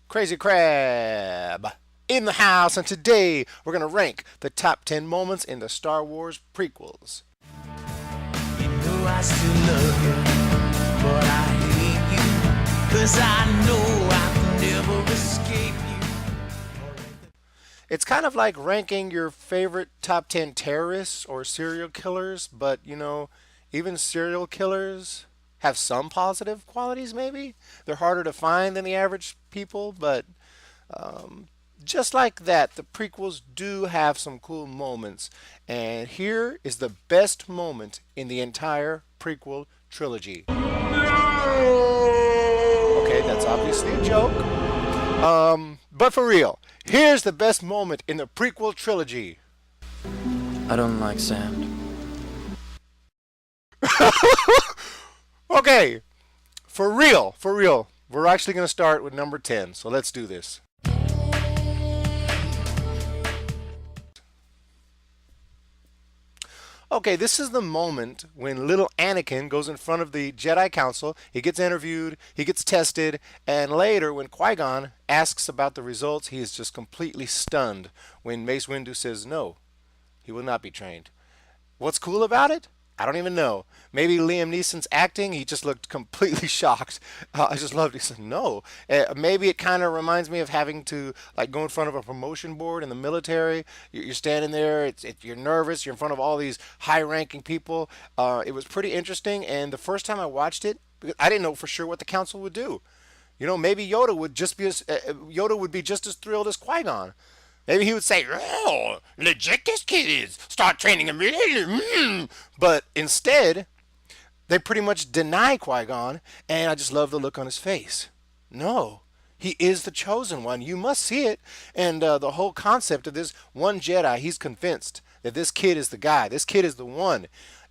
Crazy Crab in the house, and today we're going to rank the top 10 moments in the Star Wars prequels. You know I still love you, but I hate you, 'cause I know I can never escape you. It's kind of like ranking your favorite top 10 terrorists or serial killers, but even serial killers have some positive qualities, maybe. They're harder to find than the average people, but just like that, the prequels do have some cool moments. And here is the best moment in the entire prequel trilogy. Okay, that's obviously a joke. But for real, here's the best moment in the prequel trilogy. I don't like sand. Okay, for real, we're actually going to start with number 10, so let's do this. Okay, this is the moment when little Anakin goes in front of the Jedi Council. He gets interviewed, he gets tested, and later when Qui-Gon asks about the results, he is just completely stunned when Mace Windu says no, he will not be trained. What's cool about it? I don't even know. Maybe Liam Neeson's acting, he just looked completely shocked. I just loved it. He said, no. Maybe it kind of reminds me of having to go in front of a promotion board in the military. You're standing there, you're nervous, you're in front of all these high-ranking people. It was pretty interesting, and the first time I watched it, I didn't know for sure what the council would do. Maybe Yoda would be just as thrilled as Qui-Gon. Maybe he would say, oh, legit this kid is. Start training immediately. But instead, they pretty much deny Qui-Gon, and I just love the look on his face. No, he is the chosen one. You must see it. And the whole concept of this one Jedi, he's convinced that this kid is the guy. This kid is the one.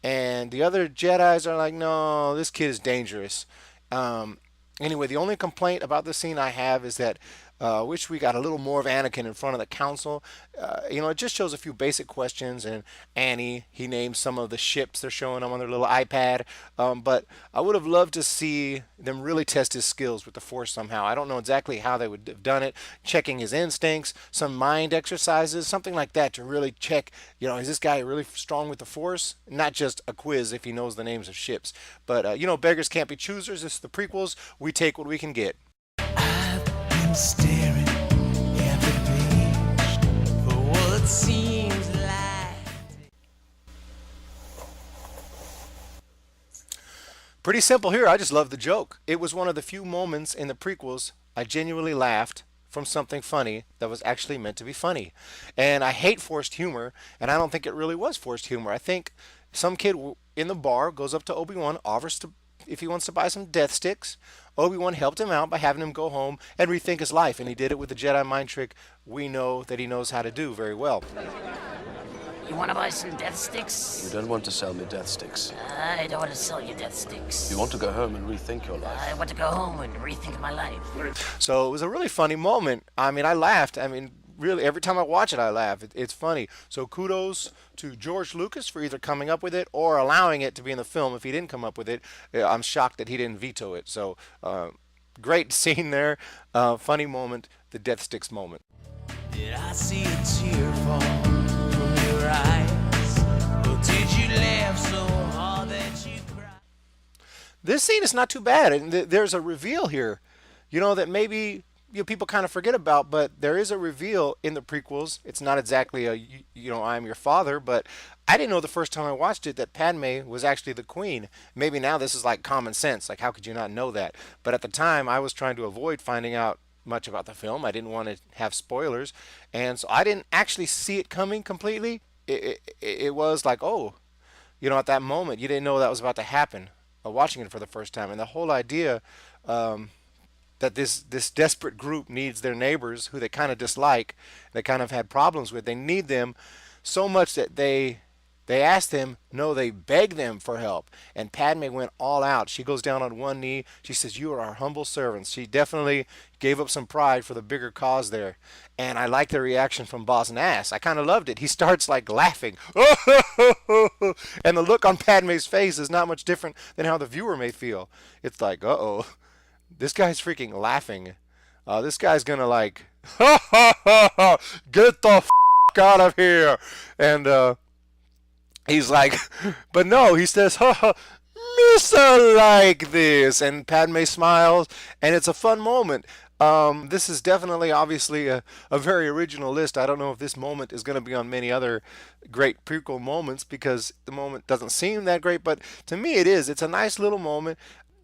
And the other Jedis are like, no, this kid is dangerous. Anyway, the only complaint about this scene I have is that I wish we got a little more of Anakin in front of the council. It just shows a few basic questions, and Annie, he names some of the ships they're showing him on their little iPad. But I would have loved to see them really test his skills with the Force somehow. I don't know exactly how they would have done it. Checking his instincts, some mind exercises, something like that to really check, is this guy really strong with the Force? Not just a quiz if he knows the names of ships. But, beggars can't be choosers. This is the prequels. We take what we can get. Staring at the page for what seems like. Pretty simple here. I just love the joke. It was one of the few moments in the prequels I genuinely laughed from something funny that was actually meant to be funny. And I hate forced humor, and I don't think it really was forced humor. I think some kid in the bar goes up to Obi-Wan, offers to if he wants to buy some Deathsticks. Obi-Wan helped him out by having him go home and rethink his life, and he did it with the Jedi mind trick we know that he knows how to do very well. You want to buy some Deathsticks? You don't want to sell me Deathsticks. I don't want to sell you Deathsticks. You want to go home and rethink your life. I want to go home and rethink my life. So it was a really funny moment. I laughed. Really, every time I watch it, I laugh. It's funny. So kudos to George Lucas for either coming up with it or allowing it to be in the film. If he didn't come up with it, I'm shocked that he didn't veto it. So great scene there. Funny moment, the Deathsticks moment. Did I see a tear fall from your eyes? Or did you laugh so hard that you cried? This scene is not too bad. And there's a reveal here, that maybe people kind of forget about, but there is a reveal in the prequels. It's not exactly I'm your father, but I didn't know the first time I watched it that Padme was actually the queen. Maybe now this is like common sense. Like, how could you not know that? But at the time, I was trying to avoid finding out much about the film. I didn't want to have spoilers, and so I didn't actually see it coming completely. It was like, oh, at that moment, you didn't know that was about to happen, watching it for the first time. And the whole idea that this desperate group needs their neighbors who they kind of dislike, they kind of had problems with. They need them so much that they ask them, no, they beg them for help. And Padme went all out. She goes down on one knee. She says, you are our humble servants. She definitely gave up some pride for the bigger cause there. And I like the reaction from Boss Nass. I kind of loved it. He starts laughing. And the look on Padme's face is not much different than how the viewer may feel. It's like, uh-oh. This guy's freaking laughing. This guy's gonna like, ha ha ha ha, get the f out of here, and he's like, but no, he says, ha ha, Meesa like this, and Padme smiles, and it's a fun moment. This is definitely, obviously, a very original list. I don't know if this moment is going to be on many other great prequel moments because the moment doesn't seem that great, but to me it is. It's a nice little moment.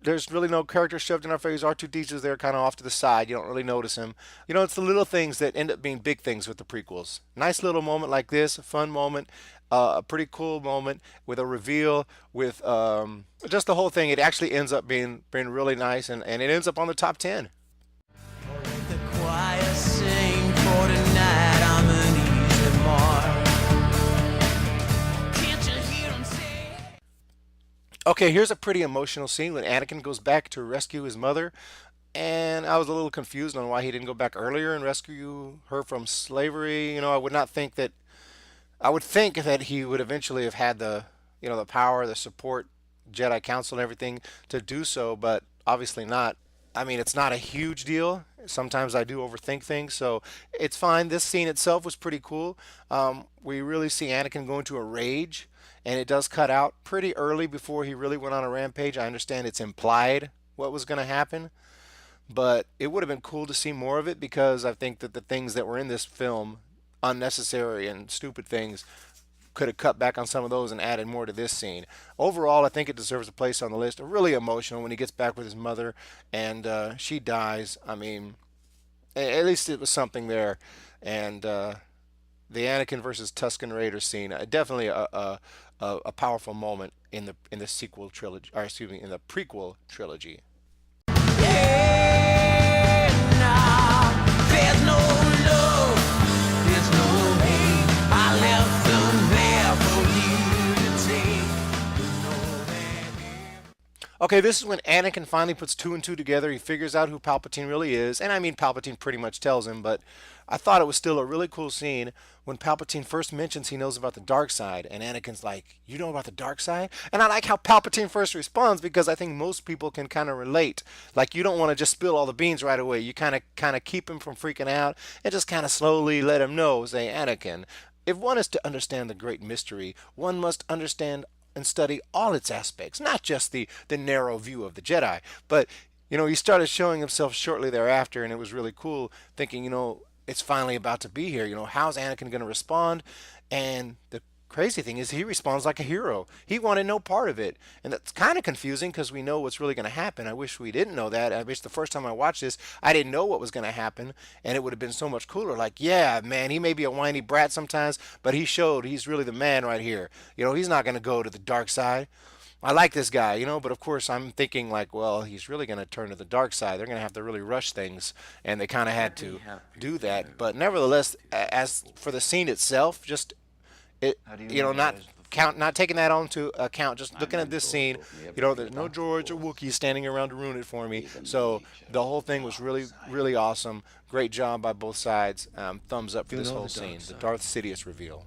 There's really no character shoved in our face. R2-D2's there kind of off to the side. You don't really notice him. You know, it's the little things that end up being big things with the prequels. Nice little moment like this, a fun moment, a pretty cool moment with a reveal, with just the whole thing. It actually ends up being really nice, and it ends up on the top 10. The choir sing for tonight on an easy mark. Can't you hear 'em say? Okay, here's a pretty emotional scene when Anakin goes back to rescue his mother, and I was a little confused on why he didn't go back earlier and rescue her from slavery. You know, I would think that he would eventually have had the, the power, the support, Jedi Council and everything to do so, but obviously not. I mean, it's not a huge deal. Sometimes I do overthink things, so it's fine. This scene itself was pretty cool. We really see Anakin go into a rage, and it does cut out pretty early before he really went on a rampage. I understand it's implied what was going to happen, but it would have been cool to see more of it because I think that the things that were in this film, unnecessary and stupid things, could have cut back on some of those and added more to this scene. Overall, I think it deserves a place on the list. Really emotional when he gets back with his mother and she dies. I mean, at least it was something there. And the Anakin versus Tusken Raider scene, definitely a powerful moment in the sequel trilogy, or excuse me, in the prequel trilogy. Hey, now, there's no love, there's no hate. I left them there for you to take. You know that. Okay, this is when Anakin finally puts two and two together. He figures out who Palpatine really is. And I mean, Palpatine pretty much tells him, but I thought it was still a really cool scene when Palpatine first mentions he knows about the dark side. And Anakin's like, you know about the dark side? And I like how Palpatine first responds because I think most people can kind of relate. Like, you don't want to just spill all the beans right away. You kind of keep him from freaking out and just kind of slowly let him know, say, Anakin, if one is to understand the great mystery, one must understand and study all its aspects, not just the narrow view of the Jedi. But, he started showing himself shortly thereafter, and it was really cool thinking, it's finally about to be here. How's Anakin going to respond? And the crazy thing is he responds like a hero. He wanted no part of it. And that's kind of confusing because we know what's really going to happen. I wish we didn't know that. I wish the first time I watched this, I didn't know what was going to happen. And it would have been so much cooler. Like, yeah, man, he may be a whiny brat sometimes, but he showed he's really the man right here. He's not going to go to the dark side. I like this guy, but of course I'm thinking like, well, he's really going to turn to the dark side. They're going to have to really rush things, and they kind of had to do that. But nevertheless, as for the scene itself, just not taking that onto account, just looking at this scene, there's no droids or Wookiees standing around to ruin it for me. So the whole thing was really, really awesome. Great job by both sides. Thumbs up for this whole scene, the Darth Sidious reveal.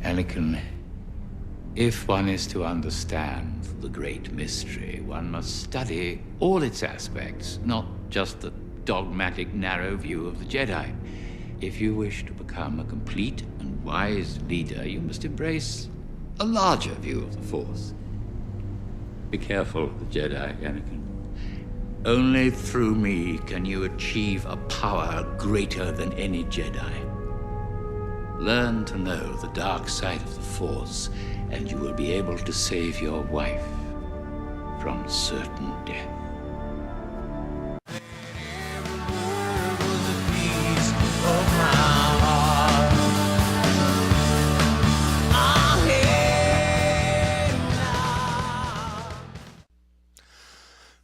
Anakin, if one is to understand the great mystery, one must study all its aspects, not just the dogmatic, narrow view of the Jedi. If you wish to become a complete and wise leader, you must embrace a larger view of the Force. Be careful of the Jedi, Anakin. Only through me can you achieve a power greater than any Jedi. Learn to know the dark side of the Force, and you will be able to save your wife from certain death.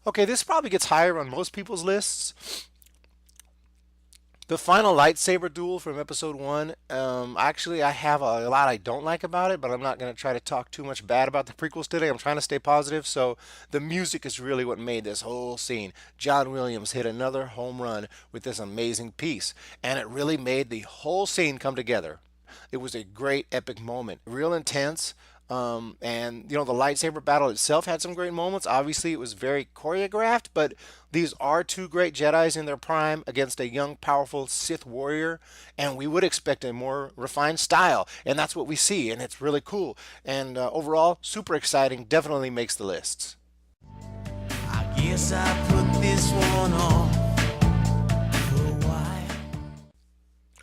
Okay, this probably gets higher on most people's lists. The final lightsaber duel from episode 1, actually I have a lot I don't like about it, but I'm not going to try to talk too much bad about the prequels today. I'm trying to stay positive, so the music is really what made this whole scene. John Williams hit another home run with this amazing piece, and it really made the whole scene come together. It was a great epic moment, real intense. And the lightsaber battle itself had some great moments. Obviously, it was very choreographed, but these are two great Jedis in their prime against a young, powerful Sith warrior, and we would expect a more refined style, and that's what we see, and it's really cool. And overall, super exciting. Definitely makes the lists. I guess I put this one on for a while.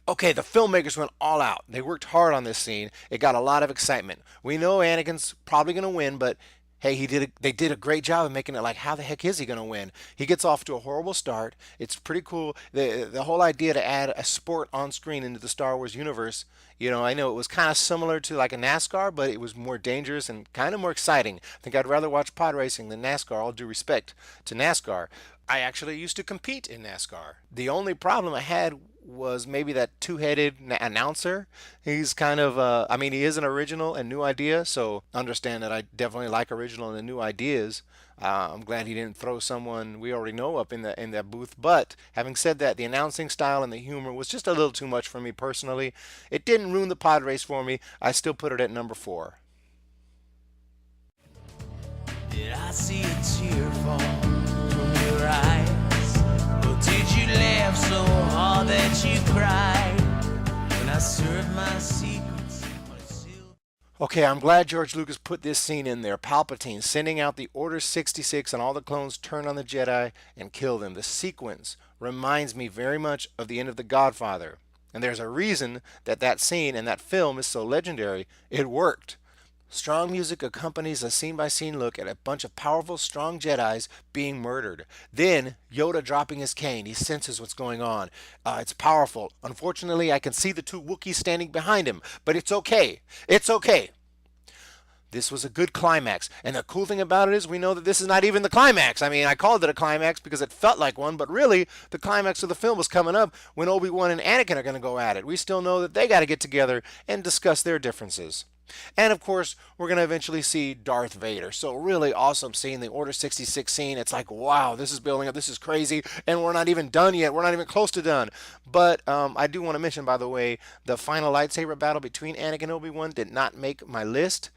Okay, the filmmakers went all out. They worked hard on this scene. It got a lot of excitement. We know Anakin's probably going to win, but hey, they did a great job of making it like, how the heck is he going to win? He gets off to a horrible start. It's pretty cool. The whole idea to add a sport on screen into the Star Wars universe, I know it was kind of similar to like a NASCAR, but it was more dangerous and kind of more exciting. I think I'd rather watch pod racing than NASCAR, all due respect to NASCAR. I actually used to compete in NASCAR. The only problem I had was maybe that two-headed announcer. He's kind of, he is an original and new idea, so understand that I definitely like original and new ideas. I'm glad he didn't throw someone we already know up in that booth. But having said that, the announcing style and the humor was just a little too much for me personally. It didn't ruin the pod race for me. I still put it at number 4. Did I see a tear fall from your eyes? Or did you laugh so hard that you cried when I served my secrets on a silver? Okay, I'm glad George Lucas put this scene in there. Palpatine sending out the Order 66 and all the clones turn on the Jedi and kill them. The sequence reminds me very much of the end of The Godfather. And there's a reason that scene and that film is so legendary. It worked. Strong music accompanies a scene-by-scene look at a bunch of powerful, strong Jedis being murdered. Then, Yoda dropping his cane. He senses what's going on. It's powerful. Unfortunately, I can see the two Wookiees standing behind him, but it's okay. It's okay. This was a good climax, and the cool thing about it is we know that this is not even the climax. I called it a climax because it felt like one, but really, the climax of the film was coming up when Obi-Wan and Anakin are going to go at it. We still know that they got to get together and discuss their differences. And of course, we're going to eventually see Darth Vader. So really awesome seeing the Order 66 scene. It's like, wow, this is building up. This is crazy. And we're not even done yet. We're not even close to done. But I do want to mention, by the way, the final lightsaber battle between Anakin and Obi-Wan did not make my list.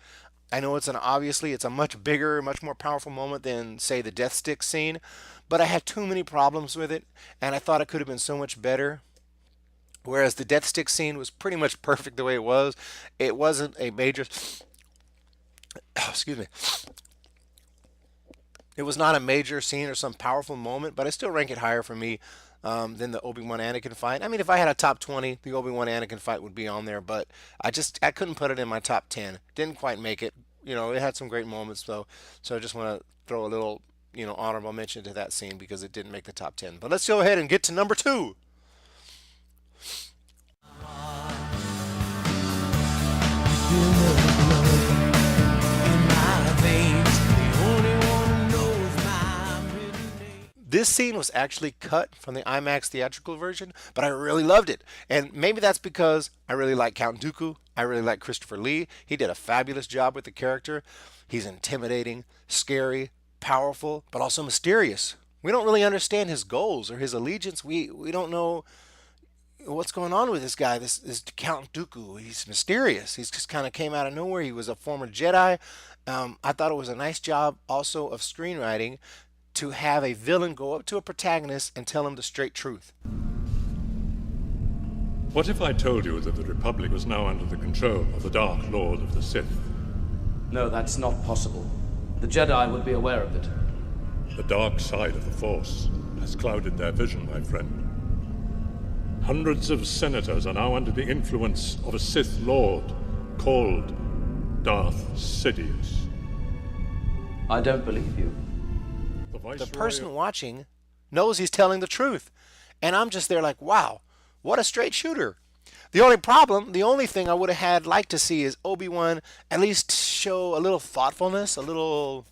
I know it's a much bigger, much more powerful moment than, say, the Deathsticks scene. But I had too many problems with it. And I thought it could have been so much better. Whereas the Deathstick scene was pretty much perfect the way it was. It wasn't a major... excuse me. It was not a major scene or some powerful moment, but I still rank it higher for me than the Obi-Wan Anakin fight. If I had a top 20, the Obi-Wan Anakin fight would be on there, but I couldn't put it in my top 10. Didn't quite make it. It had some great moments, though, so I just want to throw a little, honorable mention to that scene because it didn't make the top 10. But let's go ahead and get to number 2. This scene was actually cut from the IMAX theatrical version, but I really loved it. And maybe that's because I really like Count Dooku. I really like Christopher Lee. He did a fabulous job with the character. He's intimidating, scary, powerful, but also mysterious. We don't really understand his goals or his allegiance. We don't know what's going on with this guy, this Count Dooku. He's mysterious. He's just kind of came out of nowhere. He was a former Jedi. I thought it was a nice job also of screenwriting to have a villain go up to a protagonist and tell him the straight truth. What if I told you that the Republic was now under the control of the Dark Lord of the Sith? No, that's not possible. The Jedi would be aware of it. The dark side of the Force has clouded their vision, my friend. Hundreds of senators are now under the influence of a Sith Lord called Darth Sidious. I don't believe you. The person watching knows he's telling the truth. And I'm just there like, wow, what a straight shooter. The only thing I would have liked to see is Obi-Wan at least show a little thoughtfulness, a little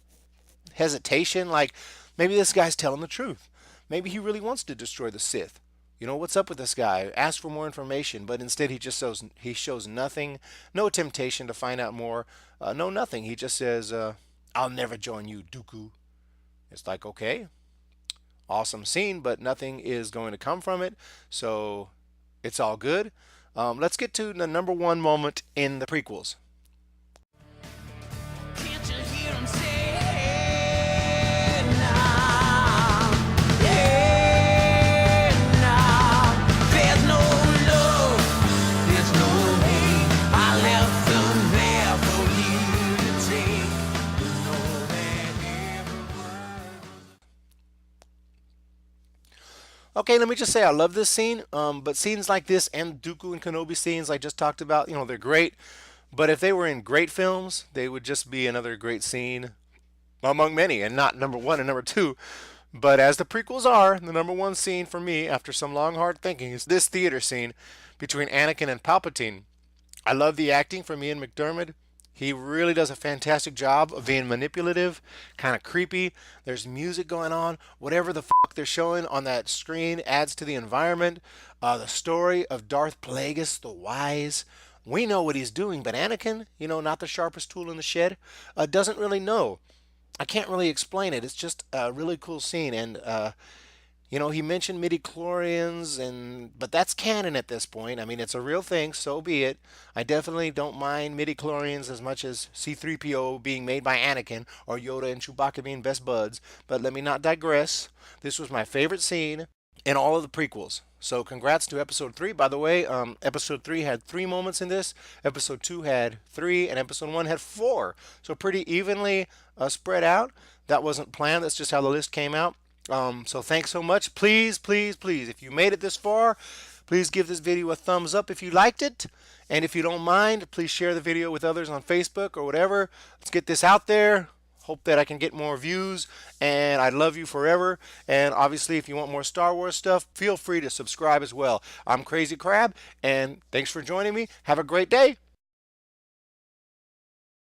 hesitation, like maybe this guy's telling the truth. Maybe he really wants to destroy the Sith. What's up with this guy? Ask for more information, but instead he shows nothing, no temptation to find out more, no nothing. He just says, I'll never join you, Dooku. It's like, okay, awesome scene, but nothing is going to come from it, so it's all good. Let's get to the number 1 moment in the prequels. Okay, let me just say I love this scene, but scenes like this and Dooku and Kenobi scenes I just talked about, they're great. But if they were in great films, they would just be another great scene among many, and not number one and number two. But as the prequels are, the number one scene for me, after some long hard thinking, is this theater scene between Anakin and Palpatine. I love the acting from Ian McDiarmid. He really does a fantastic job of being manipulative, kind of creepy. There's music going on. Whatever the fuck they're showing on that screen adds to the environment. The story of Darth Plagueis the Wise. We know what he's doing, but Anakin, not the sharpest tool in the shed, doesn't really know. I can't really explain it. It's just a really cool scene. And, he mentioned midi-chlorians, but that's canon at this point. I mean, it's a real thing, so be it. I definitely don't mind midi-chlorians as much as C-3PO being made by Anakin or Yoda and Chewbacca being best buds. But let me not digress. This was my favorite scene in all of the prequels. So congrats to episode 3. By the way, episode 3 had 3 moments in this. Episode 2 had 3, and episode 1 had 4. So pretty evenly spread out. That wasn't planned. That's just how the list came out. So thanks so much. Please, please, please, if you made it this far, please give this video a thumbs up if you liked it. And if you don't mind, please share the video with others on Facebook or whatever. Let's get this out there. Hope that I can get more views, and I love you forever. And obviously, if you want more Star Wars stuff, feel free to subscribe as well. I'm Crazy Crab, and thanks for joining me. Have a great day.